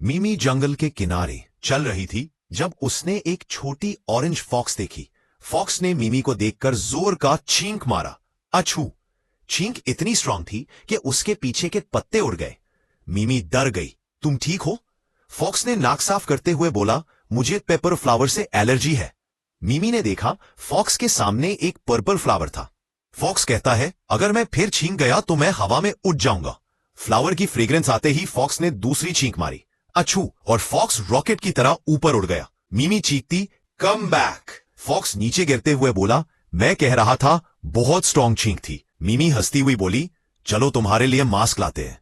मिमी जंगल के किनारे चल रही थी जब उसने एक छोटी ऑरेंज फॉक्स देखी। फॉक्स ने मिमी को देखकर जोर का छींक मारा। अछू! छींक इतनी स्ट्रांग थी कि उसके पीछे के पत्ते उड़ गए। मिमी डर गई। तुम ठीक हो? फॉक्स ने नाक साफ करते हुए बोला, मुझे पेपर फ्लावर से एलर्जी है। मिमी ने देखा फॉक्स के सामने एक पर्पल फ्लावर था। फॉक्स कहता है, अगर मैं फिर छींक गया तो मैं हवा में उड़ जाऊंगा। फ्लावर की फ्रेग्रेंस आते ही फॉक्स ने दूसरी छींक मारी। अछू! और फॉक्स रॉकेट की तरह ऊपर उड़ गया। मिमी चीखती, कम बैक। फॉक्स नीचे गिरते हुए बोला, मैं कह रहा था बहुत स्ट्रांग छींक थी। मिमी हंसती हुई बोली, चलो तुम्हारे लिए मास्क लाते हैं।